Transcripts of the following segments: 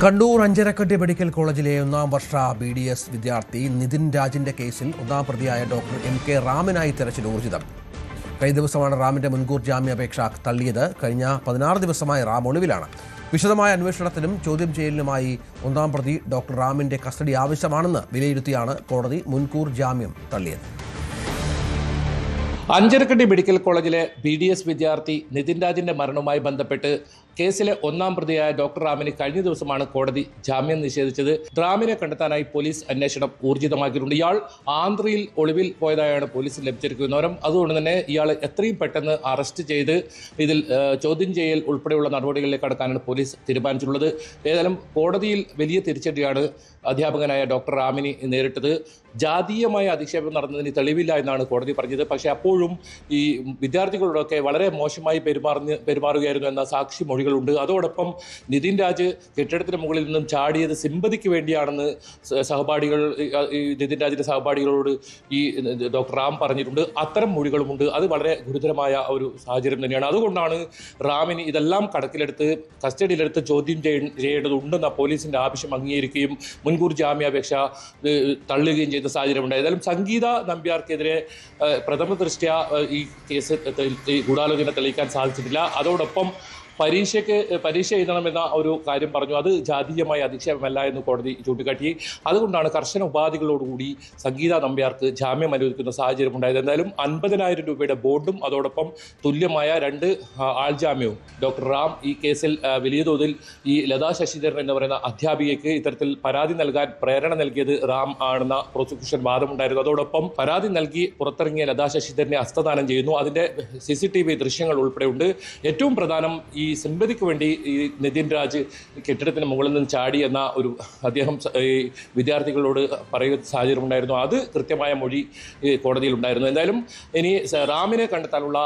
Kannur Anjarakandy medical കോളേജിലെ ഒന്നാം വർഷ BDS വിദ്യാർത്ഥി നിതിൻ രാജിന്റെ കേസിൽ ഒന്നാം പ്രതിയായ ഡോക്ടർ MK റാമിനായി തെരച്ചിൽ ഊർജിതം. കഴിഞ്ഞ ദിവസമാണ് റാമിന്റെ മുൻകൂർ ജാമ്യാപേക്ഷ തള്ളിയത്. കഴിഞ്ഞ 16 ദിവസമായി റാം ഒളിവിലാണ്. വിശദമായ അന്വേഷണത്തിനും ചോദ്യം ചെയ്യലിനുമായി ഒന്നാം പ്രതി ഡോക്ടർ റാമിന്റെ കസ്റ്റഡി ആവശ്യമാണെന്ന് വിലയിരുത്തിയാണ് കോടതി മുൻകൂർ ജാമ്യം തള്ളിയത്. അഞ്ചരക്കണ്ടി മെഡിക്കൽ കോളേജിലെ BDS വിദ്യാർത്ഥി നിതിൻ രാജിന്റെ മരണവുമായി ബന്ധപ്പെട്ട് കേസിലെ ഒന്നാം പ്രതിയായ ഡോക്ടർ റാമിന് കഴിഞ്ഞ ദിവസമാണ് കോടതി ജാമ്യം നിഷേധിച്ചത്. റാമിനെ കണ്ടെത്താനായി പോലീസ് അന്വേഷണം ഊർജിതമാക്കിയിട്ടുണ്ട്. ഇയാൾ ആന്ധ്രയിൽ ഒളിവിൽ പോയതായാണ് പോലീസ് ലഭിച്ചിരിക്കുന്ന വിവരം. അതുകൊണ്ട് തന്നെ ഇയാൾ എത്രയും പെട്ടെന്ന് അറസ്റ്റ് ചെയ്ത് ഇതിൽ ചോദ്യം ചെയ്യൽ ഉൾപ്പെടെയുള്ള നടപടികളിലേക്ക് കടക്കാനാണ് പോലീസ് തീരുമാനിച്ചിട്ടുള്ളത്. ഏതായാലും കോടതിയിൽ വലിയ തിരിച്ചടിയാണ് അധ്യാപകനായ ഡോക്ടർ റാമിന് നേരിട്ടത്. ജാതീയമായ അധിക്ഷേപം നടന്നതിന് തെളിവില്ല എന്നാണ് കോടതി പറഞ്ഞത്. പക്ഷേ അപ്പോഴും ഈ വിദ്യാർത്ഥികളോടൊക്കെ വളരെ മോശമായി പെരുമാറുകയായിരുന്നു എന്ന സാക്ഷി മൊഴികളുണ്ട്. അതോടൊപ്പം നിതിൻ രാജ് കെട്ടിടത്തിന് മുകളിൽ നിന്നും ചാടിയത് സിമ്പതിക്ക് വേണ്ടിയാണെന്ന് നിതിൻ രാജിന്റെ സഹപാഠികളോട് ഈ ഡോക്ടർ റാം പറഞ്ഞിട്ടുണ്ട്. അത്തരം മൊഴികളുമുണ്ട്. അത് വളരെ ഗുരുതരമായ ഒരു സാഹചര്യം തന്നെയാണ്. അതുകൊണ്ടാണ് റാമിന് ഇതെല്ലാം കണക്കിലെടുത്ത് കസ്റ്റഡിയിലെടുത്ത് ചോദ്യം ചെയ്യേണ്ടതുണ്ടെന്ന പോലീസിന്റെ ആവശ്യം അംഗീകരിക്കുകയും മുൻകൂർ ജാമ്യാപേക്ഷ തള്ളുകയും ചെയ്ത സാഹചര്യമുണ്ട്. ഏതായാലും സംഗീത നമ്പ്യാർക്കെതിരെ പ്രഥമ ദൃഷ്ട്യാ ഈ കേസ് ഗൂഢാലോചന തെളിയിക്കാൻ സാധിച്ചിട്ടില്ല. അതോടൊപ്പം പരീക്ഷ എഴുതണമെന്ന ഒരു കാര്യം പറഞ്ഞു. അത് ജാതീയമായ അധിക്ഷേപമല്ല എന്ന് കോടതി ചൂണ്ടിക്കാട്ടി. അതുകൊണ്ടാണ് കർശന ഉപാധികളോടുകൂടി സംഗീത നമ്പ്യാർക്ക് ജാമ്യം അനുവദിക്കുന്ന സാഹചര്യം ഉണ്ടായത്. എന്തായാലും 50,000 രൂപയുടെ ബോണ്ടും അതോടൊപ്പം തുല്യമായ 2 ആൾ ജാമ്യവും ഡോക്ടർ റാം ഈ കേസിൽ വലിയ തോതിൽ ഈ ലതാ ശശിധരൻ എന്ന് പറയുന്ന അധ്യാപികയ്ക്ക് ഇത്തരത്തിൽ പരാതി നൽകാൻ പ്രേരണ നൽകിയത് റാം ആണെന്ന പ്രോസിക്യൂഷൻ വാദമുണ്ടായിരുന്നു. അതോടൊപ്പം പരാതി നൽകി പുറത്തിറങ്ങിയ ലതാ ശശിധരനെ ഹസ്തദാനം ചെയ്യുന്നു. അതിന്റെ CCTV ദൃശ്യങ്ങൾ ഉൾപ്പെടെയുണ്ട്. ഏറ്റവും പ്രധാനം ഈ സിമ്പതിക്ക് വേണ്ടി ഈ നിതിൻ രാജ് കെട്ടിടത്തിന് മുകളിൽ നിന്ന് ചാടി എന്ന ഒരു അദ്ദേഹം വിദ്യാർത്ഥികളോട് പറയുന്ന സാഹചര്യം ഉണ്ടായിരുന്നു. അത് കൃത്യമായ മൊഴി കോടതിയിൽ ഉണ്ടായിരുന്നു. എന്തായാലും ഇനി റാമിനെ കണ്ടെത്താനുള്ള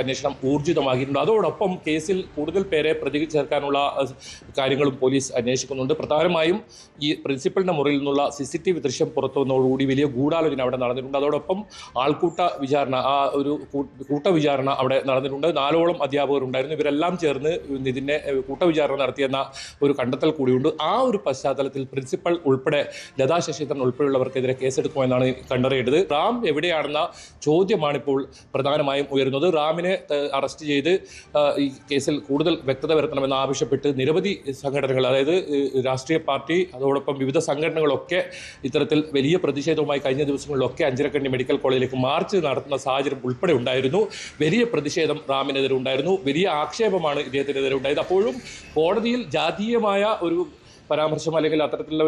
അന്വേഷണം ഊർജിതമാക്കിയിട്ടുണ്ട്. അതോടൊപ്പം കേസിൽ കൂടുതൽ പേരെ പ്രതി ചേർക്കാനുള്ള കാര്യങ്ങളും പോലീസ് അന്വേഷിക്കുന്നുണ്ട്. പ്രധാനമായും ഈ പ്രിൻസിപ്പലിന്റെ മുറിയിൽ നിന്നുള്ള CCTV ദൃശ്യം പുറത്തു വന്നതോടുകൂടി വലിയ ഗൂഢാലോചന അവിടെ നടന്നിട്ടുണ്ട്. അതോടൊപ്പം ആൾക്കൂട്ട വിചാരണ കൂട്ടവിചാരണ അവിടെ നടന്നിട്ടുണ്ട്. 4ഓളം അധ്യാപകർ ഉണ്ടായിരുന്നു. ഇവരെല്ലാം ചേർന്ന് ഇതിനെ കൂട്ടവിചാരണ നടത്തിയെന്ന ഒരു കണ്ടെത്തൽ കൂടിയുണ്ട്. ആ ഒരു പശ്ചാത്തലത്തിൽ പ്രിൻസിപ്പൽ ഉൾപ്പെടെ ലതാ ശശിധരൻ ഉൾപ്പെടെയുള്ളവർക്കെതിരെ കേസെടുക്കുമെന്നാണ് കണ്ടറിയേണ്ടത്. റാം എവിടെയാണെന്ന ചോദ്യമാണിപ്പോൾ പ്രധാനമായും ഉയരുന്നത്. റാമിനെ അറസ്റ്റ് ചെയ്ത് ഈ കേസിൽ കൂടുതൽ വ്യക്തത വരുത്തണമെന്ന് ആവശ്യപ്പെട്ട് നിരവധി സംഘടനകൾ, അതായത് രാഷ്ട്രീയ പാർട്ടി അതോടൊപ്പം വിവിധ സംഘടനകളൊക്കെ ഇത്തരത്തിൽ വലിയ പ്രതിഷേധവുമായി കഴിഞ്ഞ ദിവസങ്ങളിലൊക്കെ അഞ്ചരക്കണ്ടി മെഡിക്കൽ കോളേജിലേക്ക് മാർച്ച് നടത്തുന്ന സാഹചര്യം ഉൾപ്പെടെ ഉണ്ടായിരുന്നു. വലിയ പ്രതിഷേധം റാമിനെതിരെ ഉണ്ടായിരുന്നു. വലിയ ആക്ഷേപമാണ് ഇദ്ദേഹത്തിനെതിരെ ഉണ്ടായത്. അപ്പോഴും കോടതിയിൽ ജാതീയമായ ഒരു പരാമർശം അല്ലെങ്കിൽ അത്തരത്തിലുള്ള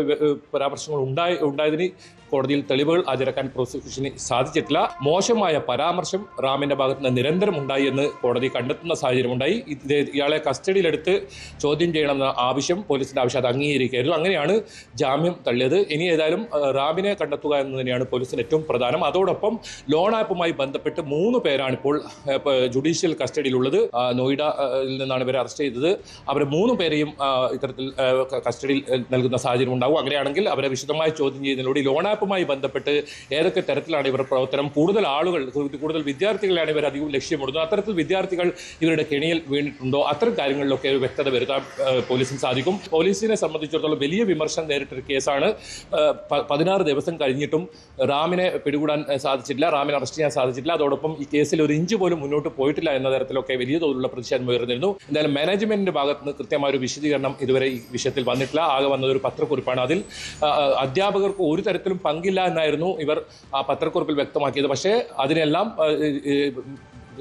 പരാമർശങ്ങൾ ഉണ്ടായതിന് കോടതിയിൽ തെളിവുകൾ ഹാജരാക്കാൻ പ്രോസിക്യൂഷന് സാധിച്ചിട്ടില്ല. മോശമായ പരാമർശം റാമിന്റെ ഭാഗത്ത് നിന്ന് നിരന്തരം ഉണ്ടായി എന്ന് കോടതി കണ്ടെത്തുന്ന സാഹചര്യമുണ്ടായി. ഇയാളെ കസ്റ്റഡിയിലെടുത്ത് ചോദ്യം ചെയ്യണമെന്ന ആവശ്യം പോലീസിന്റെ ആവശ്യം അത് അംഗീകരിക്കുകയായിരുന്നു. അങ്ങനെയാണ് ജാമ്യം തള്ളിയത്. ഇനി ഏതായാലും റാമിനെ കണ്ടെത്തുക എന്ന് തന്നെയാണ് പോലീസിന് ഏറ്റവും പ്രധാനം. അതോടൊപ്പം ലോൺ ആപ്പുമായി ബന്ധപ്പെട്ട് 3 പേരാണ് ഇപ്പോൾ ജുഡീഷ്യൽ കസ്റ്റഡിയിലുള്ളത്. നോയിഡയിൽ നിന്നാണ് ഇവരെ അറസ്റ്റ് ചെയ്തത്. അവർ 3 പേരെയും ഇത്തരത്തിൽ കസ്റ്റഡിയിൽ നൽകുന്ന സാഹചര്യം ഉണ്ടാകും. അങ്ങനെയാണെങ്കിൽ അവരെ വിശദമായി ചോദ്യം ചെയ്യുന്നതിലൂടെ ലോൺ ുമായി ബന്ധപ്പെട്ട് ഏതൊക്കെ തരത്തിലാണ് ഇവർ പ്രവർത്തനം, കൂടുതൽ ആളുകൾ, കൂടുതൽ വിദ്യാർത്ഥികളാണ് ഇവർ അധികം ലക്ഷ്യമിടുന്നത്, അത്തരത്തിൽ വിദ്യാർത്ഥികൾ ഇവരുടെ കെണിയിൽ വീണിട്ടുണ്ടോ, അത്തരം കാര്യങ്ങളിലൊക്കെ ഒരു വ്യക്തത വരുത്താൻ പോലീസിന് സാധിക്കും. പോലീസിനെ സംബന്ധിച്ചിടത്തോളം വലിയ വിമർശനം നേരിട്ടൊരു കേസാണ്. 16 ദിവസം കഴിഞ്ഞിട്ടും റാമിനെ പിടികൂടാൻ സാധിച്ചിട്ടില്ല, റാമിനെ അറസ്റ്റ് ചെയ്യാൻ സാധിച്ചിട്ടില്ല. അതോടൊപ്പം ഈ കേസിൽ ഒരു ഇഞ്ച് പോലും മുന്നോട്ട് പോയിട്ടില്ല എന്ന തരത്തിലൊക്കെ വലിയ തോതിലുള്ള പ്രതിഷേധം ഉയർന്നിരുന്നു. എന്തായാലും മാനേജ്മെന്റിന്റെ ഭാഗത്ത് നിന്ന് കൃത്യമായ ഒരു വിശദീകരണം ഇതുവരെ ഈ വിഷയത്തിൽ വന്നിട്ടില്ല. ആകെ വന്നത് ഒരു പത്രക്കുറിപ്പാണ്. അതിൽ അധ്യാപകർക്ക് ഒരു തരത്തിലും പങ്കില്ല എന്നായിരുന്നു ഇവർ ആ പത്രക്കുറിപ്പിൽ വ്യക്തമാക്കിയത്. പക്ഷേ അതിനെല്ലാം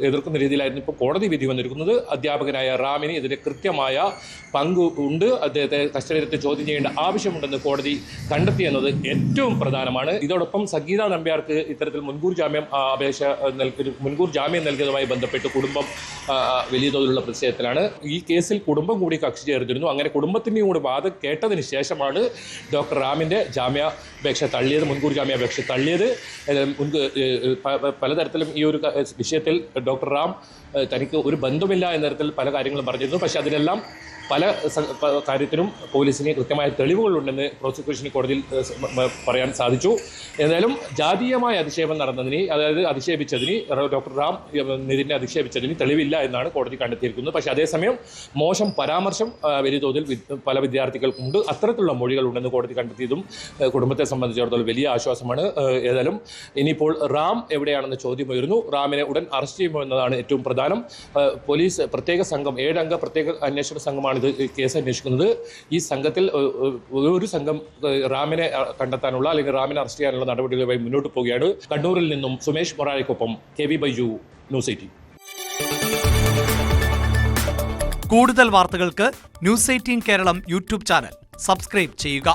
എതിർക്കുന്ന രീതിയിലായിരുന്നു ഇപ്പോൾ കോടതി വിധി വന്നിരിക്കുന്നത്. അധ്യാപകനായ റാമിന് ഇതിന് കൃത്യമായ പങ്ക് ഉണ്ട്, അദ്ദേഹത്തെ കസ്റ്റഡിയിലെടുത്ത് ചോദ്യം ചെയ്യേണ്ട ആവശ്യമുണ്ടെന്ന് കോടതി കണ്ടെത്തിയെന്നത് ഏറ്റവും പ്രധാനമാണ്. ഇതോടൊപ്പം സംഗീത നമ്പ്യാർക്ക് ഇത്തരത്തിൽ മുൻകൂർ ജാമ്യം നൽകിയതുമായി ബന്ധപ്പെട്ട് കുടുംബം വലിയ തോതിലുള്ള പ്രതിഷേധത്തിലാണ്. ഈ കേസിൽ കുടുംബം കൂടി കക്ഷി ചേർന്നിരുന്നു. അങ്ങനെ കുടുംബത്തിൻ്റെയും കൂടി വാദം കേട്ടതിന് ശേഷമാണ് ഡോക്ടർ റാമിൻ്റെ മുൻകൂർ ജാമ്യാപേക്ഷ തള്ളിയത്. പലതരത്തിലും ഈ ഒരു വിഷയത്തിൽ ഡോക്ടർ റാം തനിക്ക് ഒരു ബന്ധമില്ല എന്ന തരത്തിൽ പല കാര്യങ്ങളും പറഞ്ഞിരുന്നു. പക്ഷേ അതിനെല്ലാം പല കാര്യത്തിനും പോലീസിന് കൃത്യമായ തെളിവുകളുണ്ടെന്ന് പ്രോസിക്യൂഷന് കോടതിയിൽ പറയാൻ സാധിച്ചു. ഏതായാലും ജാതീയമായ അധിക്ഷേപം നടന്നതിന്, അതായത് അധിക്ഷേപിച്ചതിന്, ഡോക്ടർ റാം നിതിനെ അധിക്ഷേപിച്ചതിന് തെളിവില്ല എന്നാണ് കോടതി കണ്ടെത്തിയിരിക്കുന്നത്. പക്ഷേ അതേസമയം മോശം പരാമർശം വലിയ തോതിൽ പല വിദ്യാർത്ഥികൾക്കുണ്ട്. അത്തരത്തിലുള്ള മൊഴികളുണ്ടെന്ന് കോടതി കണ്ടെത്തിയതും കുടുംബത്തെ സംബന്ധിച്ചിടത്തോളം വലിയ ആശ്വാസമാണ്. ഏതായാലും ഇനിയിപ്പോൾ റാം എവിടെയാണെന്ന് ചോദ്യം ഉയരുന്നു. റാമിനെ ഉടൻ അറസ്റ്റ് ചെയ്യുമോ എന്നതാണ് ഏറ്റവും പ്രധാനം. പോലീസ് പ്രത്യേക സംഘം, 7 അംഗ പ്രത്യേക അന്വേഷണ സംഘമാണ് ഇത് കേസ് അന്വേഷിക്കുന്നത്. ഈ സംഘത്തിൽ ഒരു സംഘം റാമിനെ കണ്ടെത്താനുള്ള അല്ലെങ്കിൽ റാമിനെ അറസ്റ്റ് ചെയ്യാനുള്ള നടപടികളുമായി മുന്നോട്ട് പോവുകയാണ്. കണ്ണൂരിൽ നിന്നും സുമേഷ് മൊറാഴയ്ക്കൊപ്പം KV ബൈജു, ന്യൂസ് 18. കൂടുതൽ വാർത്തകൾക്ക് news 18 Keralam YouTube channel subscribe ചെയ്യുക.